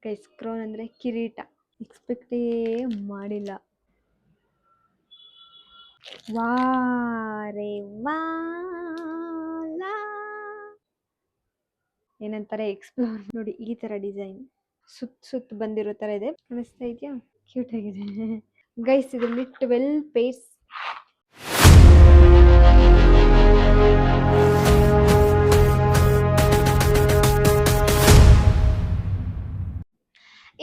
Guys crown ಅಂದರೆ ಕಿರೀಟ. ಎಕ್ಸ್ಪೆಕ್ಟೇ ಮಾಡಿಲ್ಲ. ವಾ ರೇ ವಾ ಲಾ. ಏನಂತಾರೆ ಎಕ್ಸ್ಪ್ಲೋರ್ ನೋಡಿ, ಈ ತರ ಡಿಸೈನ್ ಸುತ್ತ ಬಂದಿರೋ ತರ ಇದೆ. ಕಾಣಿಸ್ತಾ ಇದೆಯಾ? ಕ್ಯೂಟ್ ಆಗಿದೆ ಗೈಸ್. ಇದರಲ್ಲಿ 12 ಪೇರ್ಸ್.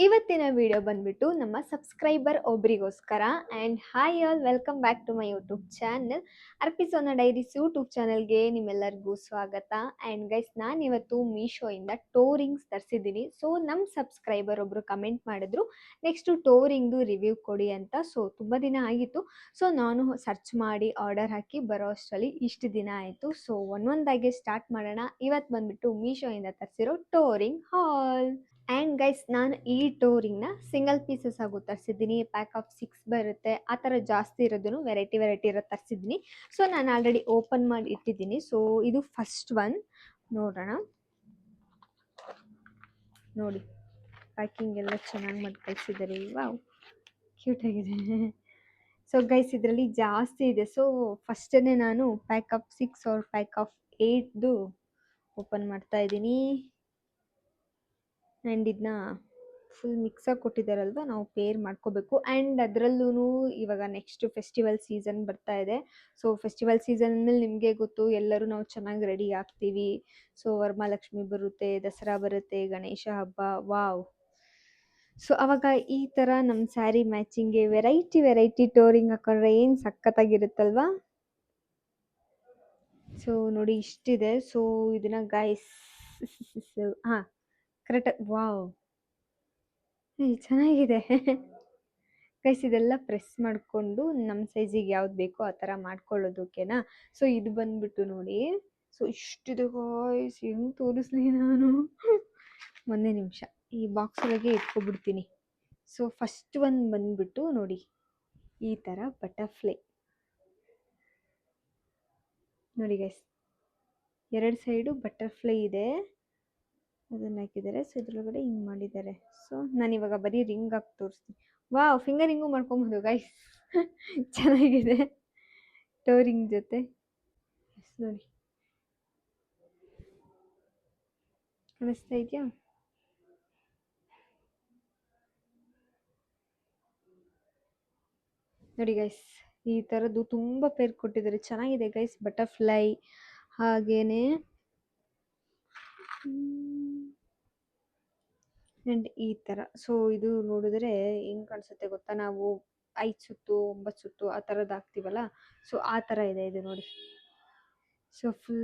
ಇವತ್ತಿನ ವಿಡಿಯೋ ಬಂದ್ಬಿಟ್ಟು ನಮ್ಮ ಸಬ್ಸ್ಕ್ರೈಬರ್ ಒಬ್ರಿಗೋಸ್ಕರ. And hi all, welcome back to my YouTube channel. ಅರ್ಪಿಸೋನ ಡೈರೀಸ್ ಯೂಟ್ಯೂಬ್ ಚಾನಲ್ಗೆ ನಿಮ್ಮೆಲ್ಲರಿಗೂ ಸ್ವಾಗತ. ಆ್ಯಂಡ್ ಗೈಸ್, ನಾನು ಇವತ್ತು ಮೀಶೋಯಿಂದ ಟೋರಿಂಗ್ಸ್ ತರಿಸಿದ್ದೀನಿ. ಸೊ ನಮ್ಮ ಸಬ್ಸ್ಕ್ರೈಬರ್ ಒಬ್ಬರು ಕಮೆಂಟ್ ಮಾಡಿದ್ರು ನೆಕ್ಸ್ಟು ಟೋರಿಂಗ್ದು ರಿವ್ಯೂ ಕೊಡಿ ಅಂತ. ಸೊ ತುಂಬ ದಿನ ಆಗಿತ್ತು. ಸೊ ನಾನು ಸರ್ಚ್ ಮಾಡಿ ಆರ್ಡರ್ ಹಾಕಿ ಬರೋ ಅಷ್ಟರಲ್ಲಿ ಇಷ್ಟು ದಿನ ಆಯಿತು. ಸೊ ಒಂದೊಂದಾಗೆ ಸ್ಟಾರ್ಟ್ ಮಾಡೋಣ. ಇವತ್ತು ಬಂದ್ಬಿಟ್ಟು ಮೀಶೋಯಿಂದ ತರಿಸಿರೋ ಟೋರಿಂಗ್ ಹಾಲ್. ಆ್ಯಂಡ್ ಗೈಸ್, ನಾನು ಈ ಟೋರಿಂಗ್ನ ಸಿಂಗಲ್ ಪೀಸಸ್ ಆಗು ತರಿಸಿದ್ದೀನಿ. ಪ್ಯಾಕ್ ಆಫ್ 6 ಬರುತ್ತೆ. ಆ ಥರ ಜಾಸ್ತಿ ಇರೋದನ್ನು ವೆರೈಟಿ ಇರೋದು ತರಿಸಿದ್ದೀನಿ. ಸೊ ನಾನು ಆಲ್ರೆಡಿ ಓಪನ್ ಮಾಡಿ ಇಟ್ಟಿದ್ದೀನಿ. ಸೊ ಇದು ಫಸ್ಟ್ ಒನ್. ನೋಡೋಣ. ನೋಡಿ, ಪ್ಯಾಕಿಂಗ್ ಎಲ್ಲ ಚೆನ್ನಾಗಿ ಮಾಡಿ ಕಳಿಸಿದ್ದಾರೆ. ವಾವ್, ಕ್ಯೂಟ್ ಆಗಿದೆ. ಸೊ ಗೈಸ್, ಇದರಲ್ಲಿ ಜಾಸ್ತಿ ಇದೆ. ಸೊ ಫಸ್ಟೇ ನಾನು pack of 6 or pack of 8ದು ಓಪನ್ ಮಾಡ್ತಾ ಇದ್ದೀನಿ. ಆ್ಯಂಡ್ ಇದನ್ನ ಫುಲ್ ಮಿಕ್ಸಾಗಿ ಕೊಟ್ಟಿದ್ದಾರಲ್ವ, ನಾವು ಪೇರ್ ಮಾಡ್ಕೋಬೇಕು. ಆ್ಯಂಡ್ ಅದರಲ್ಲೂ ಇವಾಗ ನೆಕ್ಸ್ಟ್ ಫೆಸ್ಟಿವಲ್ ಸೀಸನ್ ಬರ್ತಾ ಇದೆ. ಸೊ ಫೆಸ್ಟಿವಲ್ ಸೀಸನ್ ಮೇಲೆ ನಿಮಗೆ ಗೊತ್ತು, ಎಲ್ಲರೂ ನಾವು ಚೆನ್ನಾಗಿ ರೆಡಿ ಆಗ್ತೀವಿ. ಸೊ ವರಮಹಾಲಕ್ಷ್ಮಿ ಬರುತ್ತೆ, ದಸರಾ ಬರುತ್ತೆ, ಗಣೇಶ ಹಬ್ಬ. ವಾವ್. ಸೊ ಅವಾಗ ಈ ಥರ ನಮ್ಮ ಸ್ಯಾರಿ ಮ್ಯಾಚಿಂಗ್ಗೆ ವೆರೈಟಿ ಟೋರಿಂಗ್ ಹಾಕೊಂಡ್ರೆ ಏನು ಸಖತ್ತಾಗಿರುತ್ತಲ್ವಾ. ಸೊ ನೋಡಿ, ಇಷ್ಟಿದೆ. ಸೊ ಇದನ್ನ ಗೈಸ್ ಹಾಂ ಕರೆಕ್ಟಾಗಿ, ವಾವ್ ಚೆನ್ನಾಗಿದೆ ಗೈಸ್. ಇದೆಲ್ಲ ಪ್ರೆಸ್ ಮಾಡಿಕೊಂಡು ನಮ್ಮ ಸೈಜಿಗೆ ಯಾವ್ದು ಬೇಕೋ ಆ ಥರ ಮಾಡ್ಕೊಳ್ಳೋದು, ಓಕೆನಾ. ಸೊ ಇದು ಬಂದ್ಬಿಟ್ಟು ನೋಡಿ. ಸೊ ಇಷ್ಟಿದೆ ಗಾಯ್ಸ್, ಹೆಂಗೆ ತೋರಿಸ್ಲಿ ನಾನು. ಒಂದೇ ನಿಮಿಷ ಈ ಬಾಕ್ಸ್ ಒಳಗೆ ಇಟ್ಕೊಬಿಡ್ತೀನಿ. ಸೊ ಫಸ್ಟ್ ಒಂದು ಬಂದ್ಬಿಟ್ಟು ನೋಡಿ, ಈ ಥರ ಬಟರ್ಫ್ಲೈ ನೋಡಿ ಗೈಸ್. 2 ಸೈಡು ಬಟರ್ಫ್ಲೈ ಇದೆ, ಅದನ್ನು ಹಾಕಿದ್ದಾರೆ. ಸೊ ಇದ್ರೊಳಗಡೆ ಹಿಂಗೆ ಮಾಡಿದ್ದಾರೆ. ಸೊ ನಾನಿವಾಗ ಬರೀ ರಿಂಗ್ ಹಾಕಿ ತೋರಿಸ್ತೀನಿ. ವಾವ್, ಫಿಂಗರ್ ರಿಂಗು ಮಾಡ್ಕೊಬೋದು ಗೈಸ್. ಚೆನ್ನಾಗಿದೆ ಟೋರಿಂಗ್ ಜೊತೆ. ನೋಡಿ, ಕಾಣಿಸ್ತಾ ಇದೆಯಾ? ನೋಡಿ ಗೈಸ್, ಈ ಥರದ್ದು ತುಂಬ ಪೇರ್ ಕೊಟ್ಟಿದ್ದಾರೆ. ಚೆನ್ನಾಗಿದೆ ಗೈಸ್. ಬಟರ್ಫ್ಲೈ ಹಾಗೇನೆ. ಆ್ಯಂಡ್ ಈ ಥರ. ಸೊ ಇದು ನೋಡಿದ್ರೆ ಹೆಂಗೆ ಕಾಣಿಸುತ್ತೆ ಗೊತ್ತಾ, ನಾವು 5 ಸುತ್ತು 9 ಸುತ್ತು ಆ ಥರದ್ದು ಹಾಕ್ತೀವಲ್ಲ, ಸೊ ಆ ಥರ ಇದೆ ಇದು ನೋಡಿ. ಸೊ ಫುಲ್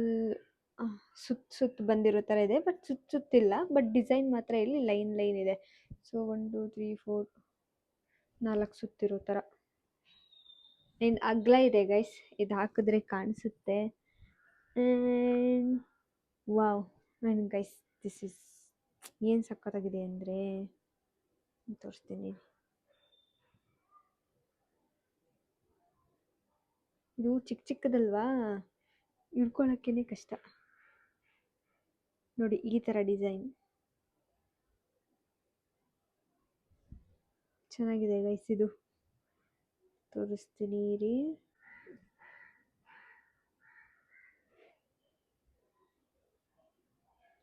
ಸುತ್ತು ಬಂದಿರೋ ಥರ ಇದೆ, ಬಟ್ ಸುತ್ತಿಲ್ಲ. ಬಟ್ ಡಿಸೈನ್ ಮಾತ್ರ ಇಲ್ಲಿ ಲೈನ್ ಇದೆ. ಸೊ 1 2 3 4 4 ಸುತ್ತಿರೋ ಥರ. ಆ್ಯಂಡ್ ಅಗ್ಲ ಇದೆ ಗೈಸ್. ಇದು ಹಾಕಿದ್ರೆ ಕಾಣಿಸುತ್ತೆ. And wow. And guys, this is ಏನು ಸಖತ್ತಾಗಿದೆ ಅಂದರೆ, ತೋರಿಸ್ತೀನಿ. ಇದು ಚಿಕ್ಕದಲ್ವಾ, ಹಿಡ್ಕೊಳ್ಳೋಕ್ಕೇ ಕಷ್ಟ. ನೋಡಿ, ಈ ಥರ ಡಿಸೈನ್ ಚೆನ್ನಾಗಿದೆ ಗೈಸ್. ಇದು ತೋರಿಸ್ತೀನಿ ರೀ.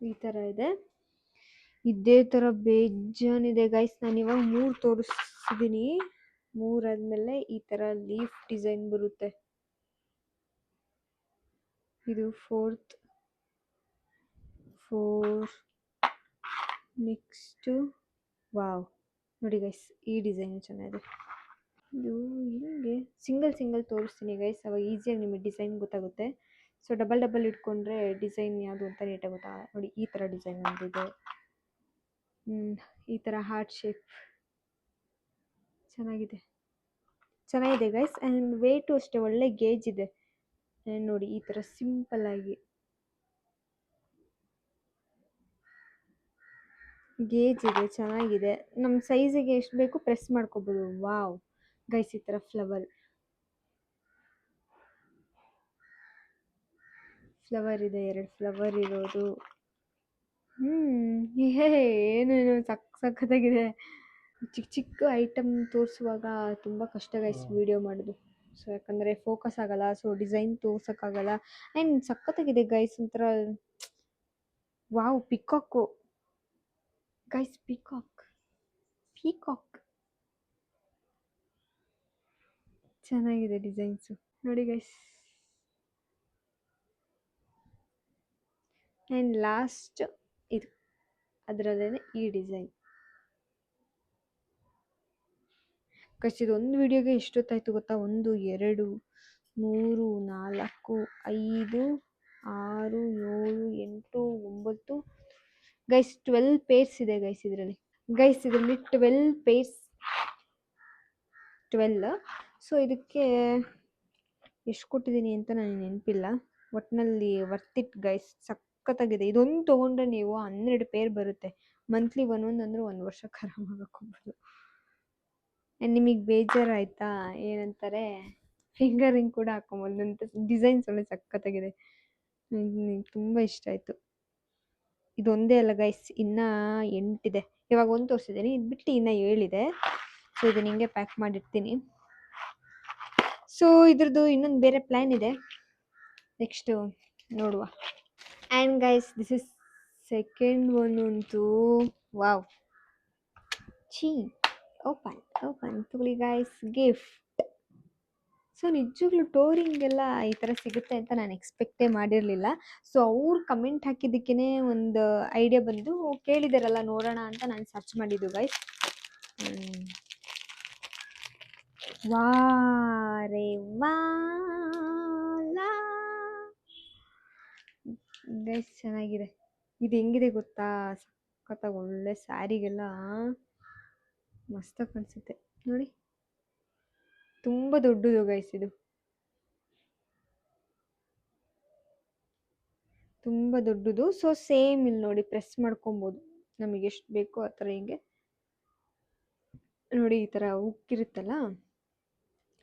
ಈ ಥರ ಇದೆ. ಇದೇ ಥರ ಬೇಜಾನಿದೆ ಗೈಸ್. ನಾನು ಇವಾಗ 3 ತೋರಿಸ್ತಿದ್ದೀನಿ. 3 ಆದಮೇಲೆ ಈ ಥರ ಲೀಫ್ ಡಿಸೈನ್ ಬರುತ್ತೆ. ಇದು 4th. Next wow. ನೋಡಿ ಗೈಸ್, ಈ ಡಿಸೈನ್ ಚೆನ್ನಾಗಿದೆ. ಇದು ಹಿಂಗೆ ಸಿಂಗಲ್ ತೋರಿಸ್ತೀನಿ ಗೈಸ್, ಅವಾಗ ಈಸಿಯಾಗಿ ನಿಮಗೆ ಡಿಸೈನ್ ಗೊತ್ತಾಗುತ್ತೆ. ಸೊ ಡಬಲ್ ಇಟ್ಕೊಂಡ್ರೆ ಡಿಸೈನ್ ಯಾವುದು ಅಂತ ನೀಟಾಗಿ ಗೊತ್ತಾಗಲ್ಲ. ನೋಡಿ, ಈ ಥರ ಡಿಸೈನ್ ಒಂದಿದೆ. ಈ ಥರ ಹಾರ್ಟ್ ಶೇಪ್ ಚೆನ್ನಾಗಿದೆ ಗೈಸ್. ಆ್ಯಂಡ್ ವೇಟು ಅಷ್ಟೇ ಒಳ್ಳೆ ಗೇಜ್ ಇದೆ. ಆ್ಯಂಡ್ ನೋಡಿ, ಈ ಥರ ಸಿಂಪಲ್ ಆಗಿ ಗೇಜ್ ಇದೆ, ಚೆನ್ನಾಗಿದೆ. ನಮ್ಮ ಸೈಜಿಗೆ ಎಷ್ಟು ಬೇಕು ಪ್ರೆಸ್ ಮಾಡ್ಕೋಬೋದು. ವಾವ್ ಗೈಸ್, ಈ ಥರ ಫ್ಲವರ್ ಇದೆ, 2 ಫ್ಲವರ್ ಇರೋದು. ಏನೇನು ಸಖತ್ತಾಗಿದೆ. ಚಿಕ್ಕ ಚಿಕ್ಕ ಐಟಮ್ ತೋರಿಸುವಾಗ ತುಂಬ ಕಷ್ಟ ಗೈಸ್ ವಿಡಿಯೋ ಮಾಡೋದು. ಸೊ ಯಾಕಂದರೆ ಫೋಕಸ್ ಆಗಲ್ಲ, ಸೊ ಡಿಸೈನ್ ತೋರ್ಸೋಕ್ಕಾಗಲ್ಲ. ಆ್ಯಂಡ್ ಸಖತ್ತಾಗಿದೆ ಗೈಸ್, ಒಂಥರ wow peacock guys, peacock peacock ಚೆನ್ನಾಗಿದೆ ಡಿಸೈನ್ಸು ನೋಡಿ ಗೈಸ್. ಆ್ಯಂಡ್ ಲಾಸ್ಟ್ ಇದು, ಅದರಲ್ಲೇ ಈ ಡಿಸೈನ್ ಗೈಸ್. ಇದೊಂದು ವಿಡಿಯೋಗೆ ಎಷ್ಟೊತ್ತಾಯ್ತು ಗೊತ್ತಾ? 1 2 3 4 5 6 7 8 9 ಗೈಸ್ 12 ಪೇರ್ಸ್ ಇದೆ ಗೈಸ್ ಇದರಲ್ಲಿ. ಗೈಸ್ ಇದರಲ್ಲಿ 12 ಪೇರ್ಸ್, 12. ಸೊ ಇದಕ್ಕೆ ಎಷ್ಟು ಕೊಟ್ಟಿದ್ದೀನಿ ಅಂತ ನನಗೆ ನೆನಪಿಲ್ಲ. ಒಟ್ಟಿನಲ್ಲಿ ವರ್ತ್ ಇಟ್ ಗೈಸ್, ಸಖತ್ತಾಗಿದೆ. ಇದೊಂದು ತೊಗೊಂಡ್ರೆ ನೀವು 12 ಪೇರ್ ಬರುತ್ತೆ. ಮಂತ್ಲಿ ಒಂದೊಂದು ಅಂದ್ರೆ 1 ವರ್ಷಕ್ಕೆ ಆರಾಮಾಗಿ ಹಾಕೊಬೋದು. ಆ್ಯಂಡ್ ನಿಮಗೆ ಬೇಜಾರಾಯ್ತಾ ಏನಂತಾರೆ, ಫಿಂಗರ್ ರಿಂಗ್ ಕೂಡ ಹಾಕೊಬೋದು. ನಂತ ಡಿಸೈನ್ಸ್ ಒಳ್ಳೆ ಸಖತ್ತಾಗಿದೆ, ನನಗೆ ತುಂಬ ಇಷ್ಟ ಆಯಿತು. ಇದೊಂದೇ ಅಲ್ಲ ಗೈಸ್, ಇನ್ನೂ 8 ಇದೆ. ಇವಾಗ ಒಂದು ತೋರಿಸಿದ್ದೀನಿ, ಇದು ಬಿಟ್ಟು ಇನ್ನೂ 7 ಇದೆ. ಸೊ ಇದನ್ನ ಹಿಂಗೆ ಪ್ಯಾಕ್ ಮಾಡಿರ್ತೀನಿ. ಸೊ ಇದ್ರದ್ದು ಇನ್ನೊಂದು ಬೇರೆ ಪ್ಲ್ಯಾನ್ ಇದೆ, ನೆಕ್ಸ್ಟು ನೋಡುವ. And guys this is second one ಅಂತೂ ವಾವ್. ಚೀ ಓಪನ್ ತಗೊಳ್ಳಿ ಗೈಸ್, ಗಿಫ್ಟ್. ಸೊ ನಿಜವಾಗ್ಲೂ ಟೋರಿಂಗೆಲ್ಲ ಈ ಥರ ಸಿಗುತ್ತೆ ಅಂತ ನಾನು ಎಕ್ಸ್ಪೆಕ್ಟೇ ಮಾಡಿರಲಿಲ್ಲ. ಸೊ ಅವ್ರು ಕಮೆಂಟ್ ಹಾಕಿದ್ದಕ್ಕೇ ಒಂದು ಐಡಿಯಾ ಬಂದು ಕೇಳಿದಾರಲ್ಲ ನೋಡೋಣ ಅಂತ ನಾನು ಸರ್ಚ್ ಮಾಡಿದ್ದು ಗೈಸ್. ವಾ ರೇ ವಾ ಗೈಸ್ ಚೆನ್ನಾಗಿದೆ. ಇದು ಹೆಂಗಿದೆ ಗೊತ್ತಾ? ಸಖತ್ತಾಗಿ ಒಳ್ಳೆ ಸ್ಯಾರಿಗೆಲ್ಲ ಮಸ್ತಾಗಿ ಕಾಣಿಸುತ್ತೆ ನೋಡಿ. ತುಂಬ ದೊಡ್ಡದು ಗೈಸ್, ಇದು ತುಂಬ ದೊಡ್ಡದು. ಸೊ ಸೇಮ್ ಇಲ್ಲಿ ನೋಡಿ, ಪ್ರೆಸ್ ಮಾಡ್ಕೊಬೋದು ನಮಗೆ ಎಷ್ಟು ಬೇಕೋ ಆ ಥರ. ಹಿಂಗೆ ನೋಡಿ, ಈ ಥರ ಉಕ್ಕಿರುತ್ತಲ್ಲ,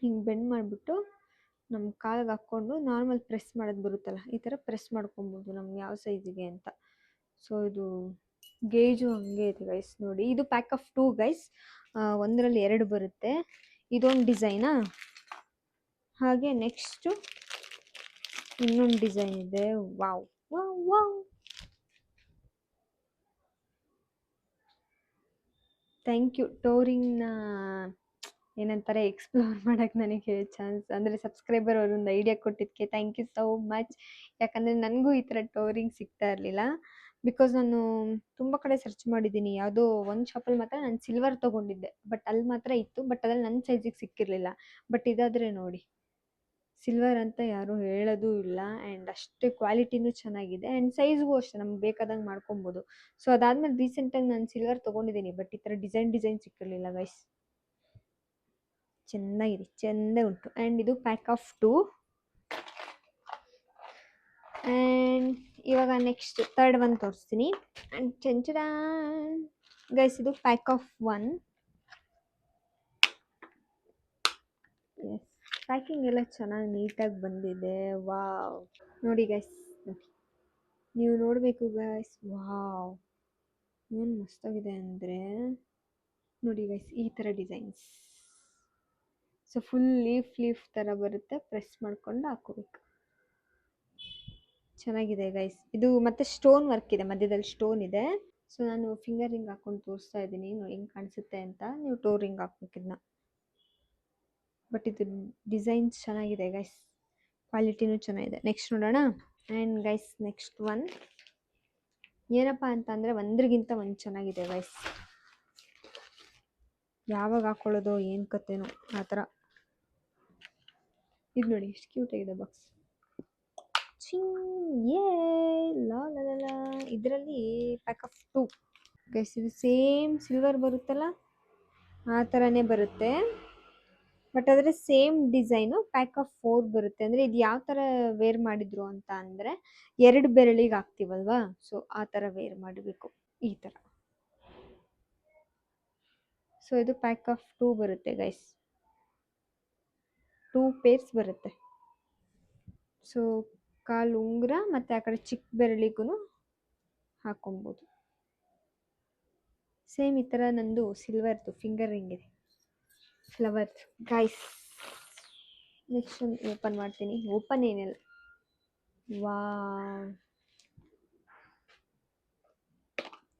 ಹಿಂಗೆ ಬೆಂಡ್ ಮಾಡಿಬಿಟ್ಟು ನಮ್ಮ ಕಾಲಿಗೆ ಹಾಕ್ಕೊಂಡು ನಾರ್ಮಲ್ ಪ್ರೆಸ್ ಮಾಡೋದು ಬರುತ್ತಲ್ಲ, ಈ ಥರ ಪ್ರೆಸ್ ಮಾಡ್ಕೊಬೋದು ನಮ್ಗೆ ಯಾವ ಸೈಜಿಗೆ ಅಂತ. ಸೊ ಇದು ಗೇಜು ಹಂಗೆ ಇದೆ ಗೈಸ್ ನೋಡಿ. ಇದು ಪ್ಯಾಕ್ ಆಫ್ 2 ಗೈಸ್, ಒಂದರಲ್ಲಿ 2 ಬರುತ್ತೆ. ಇದೊಂದು ಡಿಸೈನಾ, ಹಾಗೆ ನೆಕ್ಸ್ಟು ಇನ್ನೊಂದು ಡಿಸೈನ್ ಇದೆ. Wow wow wow, thank you ಟೋರಿಂಗ್ನ ಏನಂತಾರೆ ಎಕ್ಸ್ಪ್ಲೋರ್ ಮಾಡೋಕ್ಕೆ ನನಗೆ ಚಾನ್ಸ್, ಅಂದರೆ ಸಬ್ಸ್ಕ್ರೈಬರ್ ಅವರೊಂದು ಐಡಿಯಾ ಕೊಟ್ಟಿದ್ದಕ್ಕೆ ಥ್ಯಾಂಕ್ ಯು ಸೋ ಮಚ್. ಯಾಕಂದರೆ ನನಗೂ ಈ ಥರ ಟೋರಿಂಗ್ ಸಿಗ್ತಾ ಇರಲಿಲ್ಲ. ಬಿಕಾಸ್ ನಾನು ತುಂಬ ಕಡೆ ಸರ್ಚ್ ಮಾಡಿದ್ದೀನಿ. ಯಾವುದೋ ಒಂದು ಶಾಪಲ್ಲಿ ಮಾತ್ರ ನಾನು ಸಿಲ್ವರ್ ತೊಗೊಂಡಿದ್ದೆ, ಬಟ್ ಅಲ್ಲಿ ಮಾತ್ರ ಇತ್ತು, ಬಟ್ ಅದ್ರಲ್ಲಿ ನನ್ನ ಸೈಜಿಗೆ ಸಿಕ್ಕಿರಲಿಲ್ಲ. ಬಟ್ ಇದಾದರೆ ನೋಡಿ, ಸಿಲ್ವರ್ ಅಂತ ಯಾರೂ ಹೇಳೋದು ಇಲ್ಲ, ಆ್ಯಂಡ್ ಅಷ್ಟೇ ಕ್ವಾಲಿಟಿನೂ ಚೆನ್ನಾಗಿದೆ, ಆ್ಯಂಡ್ ಸೈಜ್ಗೂ ಅಷ್ಟೇ ನಮ್ಗೆ ಬೇಕಾದಂಗೆ ಮಾಡ್ಕೊಬೋದು. ಸೊ ಅದಾದಮೇಲೆ ರೀಸೆಂಟಾಗಿ ನಾನು ಸಿಲ್ವರ್ ತೊಗೊಂಡಿದ್ದೀನಿ, ಬಟ್ ಈ ಥರ ಡಿಸೈನ್ ಸಿಕ್ಕಿರಲಿಲ್ಲ ಗೈಸ್. ಚೆನ್ನಾಗಿದೆ, ಚೆಂದ ಉಂಟು. ಆ್ಯಂಡ್ ಇದು ಪ್ಯಾಕ್ ಆಫ್ 2. ಆ್ಯಂಡ್ ಇವಾಗ ನೆಕ್ಸ್ಟ್ ಥರ್ಡ್ ಒನ್ ತೋರಿಸ್ತೀನಿ. ಆ್ಯಂಡ್ ಚೆಂಚಡ ಗೈಸ್, ಇದು ಪ್ಯಾಕ್ ಆಫ್ 1. ಎಸ್, ಪ್ಯಾಕಿಂಗ್ ಎಲ್ಲ ಚೆನ್ನಾಗಿ ನೀಟಾಗಿ ಬಂದಿದೆ. ವಾವ್ ನೋಡಿ ಗೈಸ್, ನೀವು ನೋಡಬೇಕು ಗೈಸ್. ವಾವ್ ಏನು ಮಸ್ತಾಗಿದೆ ಅಂದರೆ ನೋಡಿ ಗೈಸ್, ಈ ಥರ ಡಿಸೈನ್ಸ್. ಸೊ ಫುಲ್ ಲೀಫ್ ಥರ ಬರುತ್ತೆ, ಪ್ರೆಸ್ ಮಾಡ್ಕೊಂಡು ಹಾಕೋಬೇಕು. ಚೆನ್ನಾಗಿದೆ ಗೈಸ್ ಇದು. ಮತ್ತೆ ಸ್ಟೋನ್ ವರ್ಕ್ ಇದೆ, ಮಧ್ಯದಲ್ಲಿ ಸ್ಟೋನ್ ಇದೆ. ಸೊ ನಾನು ಫಿಂಗರ್ ರಿಂಗ್ ಹಾಕೊಂಡು ತೋರಿಸ್ತಾ ಇದ್ದೀನಿ ಹೆಂಗೆ ಕಾಣಿಸುತ್ತೆ ಅಂತ. ನೀವು ಟೋರ್ ರಿಂಗ್ ಹಾಕ್ಬೇಕಿದ್ನ. ಬಟ್ ಇದು ಡಿಸೈನ್ಸ್ ಚೆನ್ನಾಗಿದೆ ಗೈಸ್, ಕ್ವಾಲಿಟಿನೂ ಚೆನ್ನಾಗಿದೆ. ನೆಕ್ಸ್ಟ್ ನೋಡೋಣ. ಆ್ಯಂಡ್ ಗೈಸ್ ನೆಕ್ಸ್ಟ್ ಒನ್ ಏನಪ್ಪ ಅಂತಂದರೆ ಒಂದ್ರಿಗಿಂತ ಒಂದು ಚೆನ್ನಾಗಿದೆ ಗೈಸ್. ಯಾವಾಗ ಹಾಕ್ಕೊಳ್ಳೋದು ಏನು ಕತೆನೋ ಆ ಥರ. ಇದು ನೋಡಿ ಎಷ್ಟು ಕ್ಯೂಟ್ ಆಗಿದೆ ಬಾಕ್ಸ್. ಏ ಲಾ ಇದರಲ್ಲಿ ಪ್ಯಾಕ್ ಆಫ್ 2 ಗೈಸ್. ಇದು ಸೇಮ್ ಸಿಲ್ವರ್ ಬರುತ್ತಲ್ಲ ಆ ಥರನೇ ಬರುತ್ತೆ, ಬಟ್ ಆದರೆ ಸೇಮ್ ಡಿಸೈನು ಪ್ಯಾಕ್ ಆಫ್ 4 ಬರುತ್ತೆ. ಅಂದರೆ ಇದು ಯಾವ ಥರ ವೇರ್ ಮಾಡಿದ್ರು ಅಂತ ಅಂದರೆ 2 ಬೆರಳಿಗೆ ಹಾಕ್ತೀವಲ್ವಾ, ಸೊ ಆ ಥರ ವೇರ್ ಮಾಡಬೇಕು ಈ ಥರ. ಸೊ ಇದು ಪ್ಯಾಕ್ ಆಫ್ 2 ಬರುತ್ತೆ ಗೈಸ್, 2 ಪೇರ್ಸ್ ಬರುತ್ತೆ. ಸೊ ಕಾಲು ಉಂಗುರ ಮತ್ತು ಆ ಕಡೆ ಚಿಕ್ಕ ಬೆರಳಿಗೂ ಹಾಕೊಬೋದು. ಸೇಮ್ ಈ ಥರ ನಂದು ಸಿಲ್ವರ್ದು ಫಿಂಗರ್ ರಿಂಗ್ ಇದೆ, ಫ್ಲವರ್ ಗೈಸ್. ನೆಕ್ಸ್ಟ್ ಒಂದು ಓಪನ್ ಮಾಡ್ತೀನಿ. ಓಪನ್ ಏನಿಲ್ಲ, ವಾ,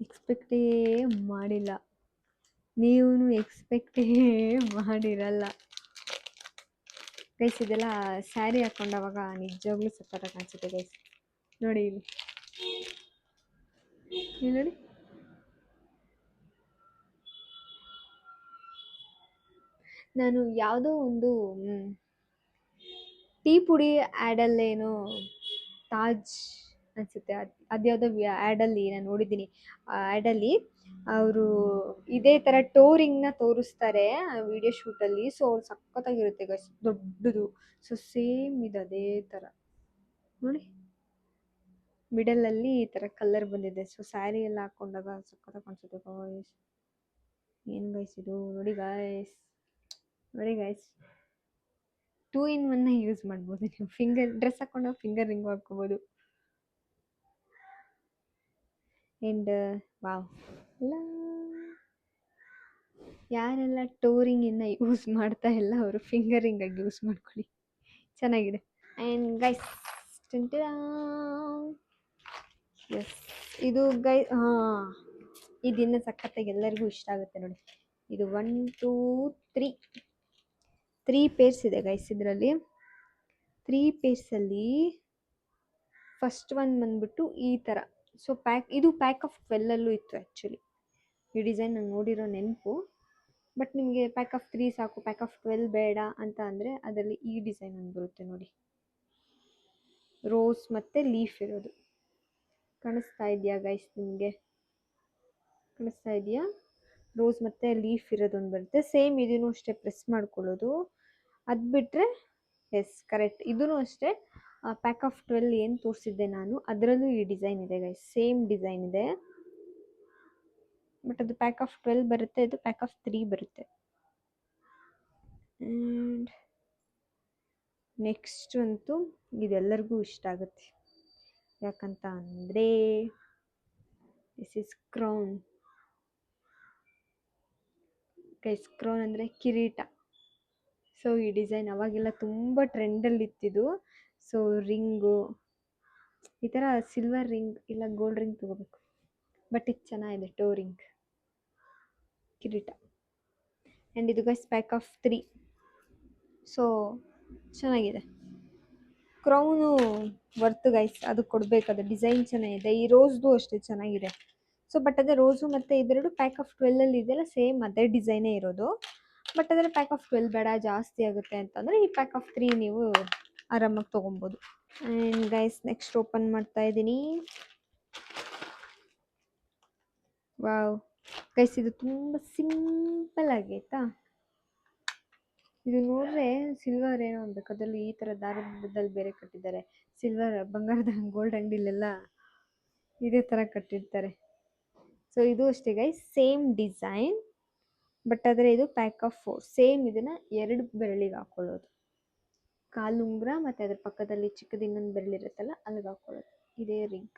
ಎಕ್ಸ್ಪೆಕ್ಟೇ ಮಾಡಿಲ್ಲ, ನೀವು ಎಕ್ಸ್ಪೆಕ್ಟೇ ಮಾಡಿರಲ್ಲ ಗೈಸ್. ಇದೆಲ್ಲ ಸ್ಯಾರಿ ಹಾಕೊಂಡವಾಗ ನಿಜವಾಗ್ಲೂ ಸಕ್ಕತ್ತಾಗಿ ಕಾಣಿಸುತ್ತೆ ಗೈಸ್. ನೋಡಿ ಇಲ್ಲಿ, ಇಲ್ಲಿ ನೋಡಿ, ನಾನು ಯಾವುದೋ ಒಂದು ಟೀ ಪುಡಿ ಆ್ಯಡಲ್ಲೇನೋ, ತಾಜ್ ಅನಿಸುತ್ತೆ, ಅದ್ಯಾವುದೋ ಆ್ಯಡಲ್ಲಿ ನಾನು ನೋಡಿದ್ದೀನಿ. ಆ ಆ್ಯಡಲ್ಲಿ ಅವರು ಇದೇ ಥರ ಟೋರಿಂಗ್ನ ತೋರಿಸ್ತಾರೆ ವಿಡಿಯೋ ಶೂಟಲ್ಲಿ. ಸೊ ಅವ್ರು ಸಖತ್ತಾಗಿರುತ್ತೆ ಗೈಸ್, ದೊಡ್ಡದು. ಸೊ ಸೇಮ್ ಇದು ಅದೇ ಥರ ನೋಡಿ, ಮಿಡಲಲ್ಲಿ ಈ ಥರ ಕಲರ್ ಬಂದಿದೆ. ಸೊ ಸ್ಯಾರಿ ಎಲ್ಲ ಹಾಕೊಂಡಾಗ ಸಖತ್ತಾಗಿ ಕಾಣಿಸುತ್ತೆ ಗಾಯ್ಸ್. ಏನು ಗೈಸ್ ಇದು, ನೋಡಿ ಗಾಯ್ಸ್, ನೋಡಿ ಗಾಯ್ಸ್, 2 in 1 ಯೂಸ್ ಮಾಡ್ಬೋದು ನೀವು. ಫಿಂಗರ್ ಡ್ರೆಸ್ ಹಾಕೊಂಡಾಗ ಫಿಂಗರ್ ರಿಂಗ್ ಹಾಕ್ಕೋಬೋದು. ಆ್ಯಂಡ್ ವಾವ್, ಯಾರೆಲ್ಲ ಟೋರಿಂಗ್ ಇನ್ನು ಯೂಸ್ ಮಾಡ್ತಾ ಇಲ್ಲ ಅವರು ಫಿಂಗರ್ ರಿಂಗಾಗಿ ಯೂಸ್ ಮಾಡ್ಕೊಳ್ಳಿ, ಚೆನ್ನಾಗಿದೆ. ಆ್ಯಂಡ್ ಗೈಸ್, ಎಸ್, ಇದು ಹಾಂ, ಇದಿನ್ನು ಸಖತ್ತಾಗಿ ಎಲ್ಲರಿಗೂ ಇಷ್ಟ ಆಗುತ್ತೆ ನೋಡಿ. ಇದು 1 2 3 ಪೇರ್ಸ್ ಇದೆ ಗೈಸ್ ಇದರಲ್ಲಿ. 3 ಪೇರ್ಸಲ್ಲಿ ಫಸ್ಟ್ ಒನ್ ಬಂದ್ಬಿಟ್ಟು ಈ ಥರ. ಸೊ ಇದು ಪ್ಯಾಕ್ ಆಫ್ 12 ಇತ್ತು ಆ್ಯಕ್ಚುಲಿ. ಈ ಡಿಸೈನ್ ನಂಗೆ ನೋಡಿರೋ ನೆನಪು. ಬಟ್ ನಿಮಗೆ ಪ್ಯಾಕ್ ಆಫ್ 3 ಸಾಕು, ಪ್ಯಾಕ್ ಆಫ್ 12 ಬೇಡ ಅಂತ ಅಂದರೆ ಅದರಲ್ಲಿ ಈ ಡಿಸೈನ್ ಒಂದು ಬರುತ್ತೆ ನೋಡಿ, ರೋಸ್ ಮತ್ತು ಲೀಫ್ ಇರೋದು. ಕಾಣಿಸ್ತಾ ಇದೆಯಾ ಗೈಸ್ ನಿಮಗೆ? ಕಾಣಿಸ್ತಾ ಇದೆಯಾ? ರೋಸ್ ಮತ್ತು ಲೀಫ್ ಇರೋದೊಂದು ಬರುತ್ತೆ. ಸೇಮ್ ಇದೂ ಅಷ್ಟೇ, ಪ್ರೆಸ್ ಮಾಡ್ಕೊಳ್ಳೋದು. ಅದು ಬಿಟ್ಟರೆ ಎಸ್ ಕರೆಕ್ಟ್, ಇದೂ ಅಷ್ಟೇ ಪ್ಯಾಕ್ ಆಫ್ 12 ಏನು ತೋರಿಸಿದ್ದೆ ನಾನು, ಅದರಲ್ಲೂ ಈ ಡಿಸೈನ್ ಇದೆ ಗೈಸ್, ಸೇಮ್ ಡಿಸೈನ್ ಇದೆ. ಬಟ್ ಅದು ಪ್ಯಾಕ್ ಆಫ್ 12 ಬರುತ್ತೆ, ಇದು ಪ್ಯಾಕ್ ಆಫ್ 3 ಬರುತ್ತೆ. ಆ್ಯಂಡ್ ನೆಕ್ಸ್ಟ್ ಅಂತೂ ಇದೆಲ್ಲರಿಗೂ ಇಷ್ಟ ಆಗುತ್ತೆ, ಯಾಕಂತ ಅಂದರೆ this is crown guys. Crown ಅಂದರೆ ಕಿರೀಟ. ಸೊ ಈ ಡಿಸೈನ್ ಅವಾಗೆಲ್ಲ ತುಂಬ ಟ್ರೆಂಡಲ್ಲಿ ಇತ್ತಿದು. ಸೊ ರಿಂಗು ಈ ಥರ ಸಿಲ್ವರ್ ರಿಂಗ್ ಇಲ್ಲ ಗೋಲ್ಡ್ ರಿಂಗ್ ತೊಗೋಬೇಕು. ಬಟ್ ಇದು ಚೆನ್ನಾಗಿದೆ, ಟೋ ರಿಂಗ್ ಕಿರೀಟ. ಆ್ಯಂಡ್ ಇದು ಗೈಸ್ ಪ್ಯಾಕ್ ಆಫ್ 3. ಸೊ ಚೆನ್ನಾಗಿದೆ. ಕ್ರೌನು ವರ್ತ್ ಗೈಸ್, ಅದು ಕೊಡಬೇಕು, ಅದು ಡಿಸೈನ್ ಚೆನ್ನಾಗಿದೆ. ಈ ರೋಸ್ದು ಅಷ್ಟೇ ಚೆನ್ನಾಗಿದೆ. ಸೊ ಬಟ್ ಅದೇ ರೋಸು ಮತ್ತು ಇದೆರಡು ಪ್ಯಾಕ್ ಆಫ್ 12 ಇದೆಯಲ್ಲ, ಸೇಮ್ ಅದೇ ಡಿಸೈನೇ ಇರೋದು. ಬಟ್ ಅದರ ಪ್ಯಾಕ್ ಆಫ್ 12 ಬೇಡ, ಜಾಸ್ತಿ ಆಗುತ್ತೆ ಅಂತಂದರೆ ಈ ಪ್ಯಾಕ್ ಆಫ್ 3 ನೀವು ಆರಾಮಾಗಿ ತೊಗೊಬೋದು. ಆ್ಯಂಡ್ ಗೈಸ್ ನೆಕ್ಸ್ಟ್ ಓಪನ್ ಮಾಡ್ತಾ ಇದ್ದೀನಿ. ವಾವ್ ಗೈಸ್, ಇದು ತುಂಬ ಸಿಂಪಲ್ ಆಗೈತಾ. ಇದು ನೋಡ್ರೆ ಸಿಲ್ವರ್ ಏನೋ ಅನ್ಬೇಕು, ಅದರಲ್ಲಿ ಈ ಥರ ದಾರದಲ್ಲಿ ಬೇರೆ ಕಟ್ಟಿದ್ದಾರೆ. ಸಿಲ್ವರ್ ಬಂಗಾರದ ಗೋಲ್ಡ್ ಅಂಗಡಿಲೆಲ್ಲ ಇದೇ ಥರ ಕಟ್ಟಿರ್ತಾರೆ. ಸೊ ಇದು ಅಷ್ಟೇ ಗೈಸ್, ಸೇಮ್ ಡಿಸೈನ್. ಬಟ್ ಆದರೆ ಇದು ಪ್ಯಾಕ್ ಆಫ್ 4. ಸೇಮ್ ಇದನ್ನು 2 ಬೆರಳಿಗೆ ಹಾಕ್ಕೊಳ್ಳೋದು, ಕಾಲುಂಗುರ ಮತ್ತು ಅದ್ರ ಪಕ್ಕದಲ್ಲಿ ಚಿಕ್ಕದು ಇನ್ನೊಂದು ಬೆರಳಿರುತ್ತಲ್ಲ ಅಲ್ಲಿಗೆ ಹಾಕ್ಕೊಳ್ಳೋದು. ಇದೇ ರಿಂಗ್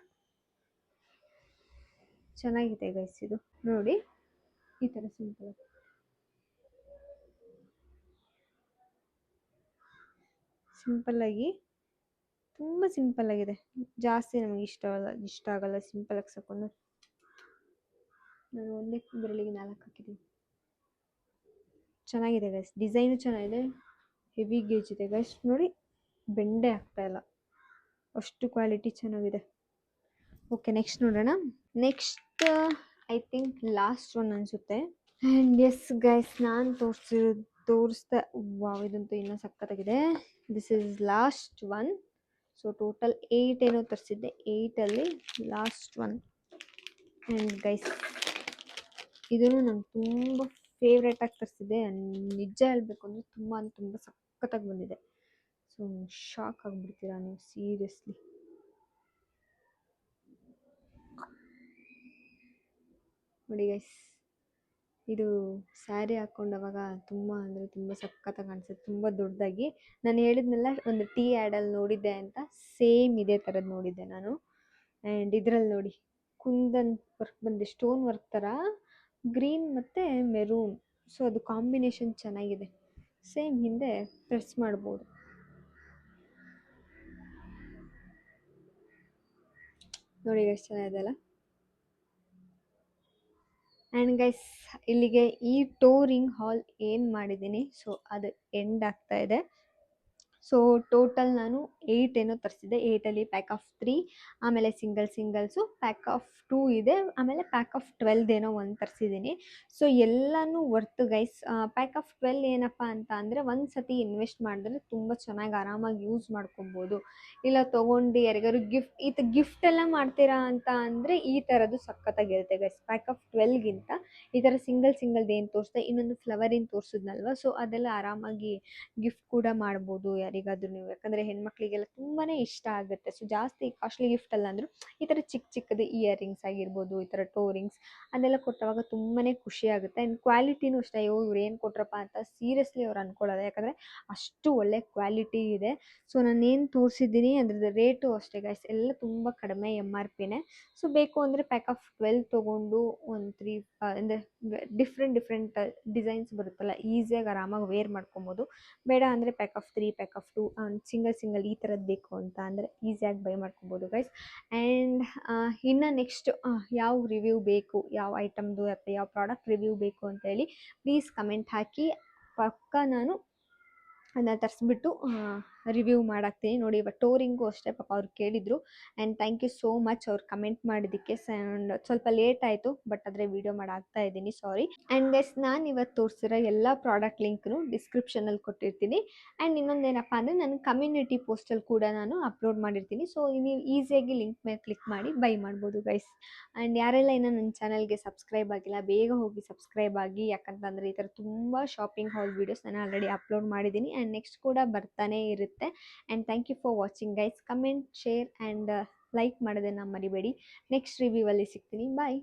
ಚೆನ್ನಾಗಿದೆ ಗೈಸ್. ಇದು ನೋಡಿ, ಈ ಥರ ಸಿಂಪಲ್ ಸಿಂಪಲ್ಲಾಗಿ, ತುಂಬ ಸಿಂಪಲ್ಲಾಗಿದೆ. ಜಾಸ್ತಿ ನಮಗೆ ಇಷ್ಟ ಆಗಲ್ಲ ಸಿಂಪಲ್ ಹಾಕ್ಸೋಕೊಂಡು. ನಾನು ಒಂದೇ ಬೆರಳಿಗೆ 4 ಹಾಕಿದ್ದೀನಿ. ಚೆನ್ನಾಗಿದೆ ಗೈಸ್, ಡಿಸೈನು ಚೆನ್ನಾಗಿದೆ, ಹೆವಿ ಗೇಜ್ ಇದೆ ಗೈಸ್. ನೋಡಿ ಬೆಂಡೆ ಆಗ್ತಾ ಇಲ್ಲ, ಅಷ್ಟು ಕ್ವಾಲಿಟಿ ಚೆನ್ನಾಗಿದೆ. ಓಕೆ ನೆಕ್ಸ್ಟ್ ನೋಡೋಣ. Next I think last one ಅನಿಸುತ್ತೆ. ಆ್ಯಂಡ್ ಎಸ್ ಗೈಸ್, ನಾನು ತೋರಿಸ್ತಾ ವಾವ್, ಇದಂತೂ ಇನ್ನೂ ಸಖತ್ತಾಗಿದೆ. This is last one. So total 8 ಏನೋ ತರಿಸಿದ್ದೆ, 8ಅಲ್ಲಿ ಲಾಸ್ಟ್ ಒನ್. ಆ್ಯಂಡ್ ಗೈಸ್ ಇದನ್ನು ನಂಗೆ ತುಂಬ ಫೇವ್ರೇಟಾಗಿ ತರಿಸಿದ್ದೆ. ನಿಜ ಹೇಳಬೇಕು ಅಂದರೆ ತುಂಬ ಸಖತ್ತಾಗಿ ಬಂದಿದೆ. ಸೊ ಶಾಕ್ ಆಗಿಬಿಡ್ತೀರಾ ನೀವು ಸೀರಿಯಸ್ಲಿ. ನೋಡಿ ಗೈಸ್, ಇದು ಸ್ಯಾರಿ ಹಾಕ್ಕೊಂಡವಾಗ ತುಂಬ ಅಂದರೆ ತುಂಬ ಸಖತ್ತಾಗಿ ಕಾಣಿಸುತ್ತೆ, ತುಂಬ ದೊಡ್ಡದಾಗಿ. ನಾನು ಹೇಳಿದ್ನೆಲ್ಲ ಒಂದು ಟೀ ಆ್ಯಡಲ್ಲಿ ನೋಡಿದ್ದೆ ಅಂತ, ಸೇಮ್ ಇದೇ ಥರದ್ದು ನೋಡಿದ್ದೆ ನಾನು. ಆ್ಯಂಡ್ ಇದರಲ್ಲಿ ನೋಡಿ ಕುಂದನ್ ವರ್ಕ್ ಬಂದಿದೆ, ಸ್ಟೋನ್ ವರ್ಕ್ ಥರ ಗ್ರೀನ್ ಮತ್ತು ಮೆರೂನ್. ಸೊ ಅದು ಕಾಂಬಿನೇಷನ್ ಚೆನ್ನಾಗಿದೆ. ಸೇಮ್ ಹಿಂದೆ ಪ್ರೆಸ್ ಮಾಡ್ಬೋದು. ನೋಡಿ ಎಷ್ಟು ಚೆನ್ನಾಗಿದೆ ಅಲ್ಲ. ಆ್ಯಂಡ್ ಗೈಸ್, ಇಲ್ಲಿಗೆ ಈ ಟೋರಿಂಗ್ ಹಾಲ್ ಏನು ಮಾಡಿದ್ದೀನಿ ಸೊ ಅದು ಎಂಡ್ ಆಗ್ತಾ ಇದೆ. ಸೊ ಟೋಟಲ್ ನಾನು 8 ಏನೋ ತರಿಸಿದ್ದೆ. 8ಅಲ್ಲಿ ಪ್ಯಾಕ್ ಆಫ್ 3, ಆಮೇಲೆ ಸಿಂಗಲ್ಸು ಪ್ಯಾಕ್ ಆಫ್ 2 ಇದೆ, ಆಮೇಲೆ ಪ್ಯಾಕ್ ಆಫ್ 12 ಏನೋ ಒಂದು ತರಿಸಿದ್ದೀನಿ. ಸೊ ಎಲ್ಲನೂ ವರ್ತ್ ಗೈಸ್. ಪ್ಯಾಕ್ ಆಫ್ 12 ಏನಪ್ಪ ಅಂತ ಅಂದರೆ ಒಂದು ಸತಿ ಇನ್ವೆಸ್ಟ್ ಮಾಡಿದ್ರೆ ತುಂಬ ಚೆನ್ನಾಗಿ ಆರಾಮಾಗಿ ಯೂಸ್ ಮಾಡ್ಕೊಬೋದು. ಇಲ್ಲ ತೊಗೊಂಡು ಯಾರಿಗಾರು ಗಿಫ್ಟ್ ಎಲ್ಲ ಮಾಡ್ತೀರಾ ಅಂತ ಅಂದರೆ ಈ ಥರದ್ದು ಸಖತ್ತಾಗಿರುತ್ತೆ ಗೈಸ್. ಪ್ಯಾಕ್ ಆಫ್ 12ಗಿಂತ ಈ ಥರ ಸಿಂಗಲ್ದು ಏನು ತೋರಿಸ್ದೆ, ಇನ್ನೊಂದು ಫ್ಲವರಿನ್ ತೋರಿಸಿದ್ನಲ್ವ, ಸೊ ಅದೆಲ್ಲ ಆರಾಮಾಗಿ ಗಿಫ್ಟ್ ಕೂಡ ಮಾಡ್ಬೋದು ಯಾರಿಗಾದ್ರೂ ನೀವು. ಯಾಕಂದರೆ ಹೆಣ್ಮಕ್ಳಿಗೆಲ್ಲ ತುಂಬಾ ಇಷ್ಟ ಆಗುತ್ತೆ. ಸೊ ಜಾಸ್ತಿ ಕಾಸ್ಟ್ಲಿ ಗಿಫ್ಟ್ ಅಲ್ಲ ಅಂದರೂ ಈ ಥರ ಚಿಕ್ಕದು ಇಯರಿಂಗ್ಸ್ ಆಗಿರ್ಬೋದು, ಈ ಥರ ಟೋರಿಂಗ್ಸ್ ಅದೆಲ್ಲ ಕೊಟ್ಟವಾಗ ತುಂಬಾ ಖುಷಿ ಆಗುತ್ತೆ. ಆ್ಯಂಡ್ ಕ್ವಾಲಿಟಿನೂ ಅಷ್ಟೇ. ಅಯ್ಯೋ ಇವ್ರು ಏನು ಕೊಟ್ರಪ್ಪ ಅಂತ ಸೀರಿಯಸ್ಲಿ ಅವ್ರು ಅಂದ್ಕೊಳ್ಳೋದು, ಯಾಕಂದರೆ ಅಷ್ಟು ಒಳ್ಳೆ ಕ್ವಾಲಿಟಿ ಇದೆ. ಸೊ ನಾನೇನು ತೋರಿಸಿದ್ದೀನಿ ಅದ್ರದ್ದು ರೇಟು ಅಷ್ಟೇ ಗೈಸ್, ಎಲ್ಲ ತುಂಬ ಕಡಿಮೆ MRPನೇ. ಸೊ ಬೇಕು ಅಂದರೆ ಪ್ಯಾಕ್ ಆಫ್ 12 ತೊಗೊಂಡು ಒಂದು 3 ಅಂದರೆ ಡಿಫ್ರೆಂಟ್ ಡಿಸೈನ್ಸ್ ಬರುತ್ತಲ್ಲ, ಈಸಿಯಾಗಿ ಆರಾಮಾಗಿ ವೇರ್ ಮಾಡ್ಕೊಬೋದು. ಬೇಡ ಅಂದರೆ pack of 3, pack of 2, single ಈ ಥರದ್ದು ಬೇಕು ಅಂತ ಅಂದರೆ ಈಸಿಯಾಗಿ ಬೈ ಮಾಡ್ಕೊಬೋದು ಗೈಸ್. ಆ್ಯಂಡ್ ಇನ್ನು ನೆಕ್ಸ್ಟ್ ಯಾವ ರಿವ್ಯೂ ಬೇಕು, ಯಾವ ಐಟಮ್ದು ಅಥವಾ ಯಾವ ಪ್ರಾಡಕ್ಟ್ ರಿವ್ಯೂ ಬೇಕು ಅಂತ ಹೇಳಿ ಪ್ಲೀಸ್ ಕಮೆಂಟ್ ಹಾಕಿ. ಪಕ್ಕ ನಾನು ಅದನ್ನ ತರಿಸ್ಬಿಟ್ಟು ರಿವ್ಯೂ ಮಾಡಾಕ್ತೀನಿ. ನೋಡಿ ಇವಾಗ ಟೋರಿಂಗು ಅಷ್ಟೇ, ಪಾಪ ಅವ್ರು ಕೇಳಿದರು. And thank you so much ಅವ್ರು ಕಮೆಂಟ್ ಮಾಡಿದ್ದಕ್ಕೆ. ಸ್ವಲ್ಪ ಲೇಟ್ ಆಯಿತು, ಬಟ್ ಆದರೆ ವೀಡಿಯೋ ಮಾಡಾಕ್ತಾ ಇದ್ದೀನಿ, ಸಾರಿ. ಆ್ಯಂಡ್ ಗೈಸ್, ನಾನು ಇವತ್ತು ತೋರಿಸಿರೋ ಎಲ್ಲ ಪ್ರಾಡಕ್ಟ್ ಲಿಂಕ್ನು ಡಿಸ್ಕ್ರಿಪ್ಷನಲ್ಲಿ ಕೊಟ್ಟಿರ್ತೀನಿ. ಆ್ಯಂಡ್ ಇನ್ನೊಂದೇನಪ್ಪ ಅಂದರೆ ನನ್ನ ಕಮ್ಯುನಿಟಿ ಪೋಸ್ಟಲ್ಲಿ ಕೂಡ ನಾನು ಅಪ್ಲೋಡ್ ಮಾಡಿರ್ತೀನಿ. ಸೊ ನೀವು ಈಸಿಯಾಗಿ ಲಿಂಕ್ ಮೇಲೆ ಕ್ಲಿಕ್ ಮಾಡಿ ಬೈ ಮಾಡ್ಬೋದು ಗೈಸ್. ಆ್ಯಂಡ್ ಯಾರೆಲ್ಲ ಇನ್ನೂ ನನ್ನ ಚಾನಲ್ಗೆ ಸಬ್ಸ್ಕ್ರೈಬ್ ಆಗಿಲ್ಲ, ಬೇಗ ಹೋಗಿ ಸಬ್ಸ್ಕ್ರೈಬ್ ಆಗಿ. ಯಾಕಂತಂದರೆ ಈ ಥರ ತುಂಬ ಶಾಪಿಂಗ್ ಹಾಲ್ ವೀಡಿಯೋಸ್ ನಾನು ಆಲ್ರೆಡಿ ಅಪ್ಲೋಡ್ ಮಾಡಿದ್ದೀನಿ, ಆ್ಯಂಡ್ ನೆಕ್ಸ್ಟ್ ಕೂಡ ಬರ್ತಾನೆ ಇರುತ್ತೆ. And thank you for watching guys. Comment, share and like ಮಾಡೋದನ್ನು ಮರಿಬೇಡಿ. ನೆಕ್ಸ್ಟ್ ರಿವ್ಯೂವಲ್ಲಿ ಸಿಗ್ತೀನಿ. ಬಾಯ್.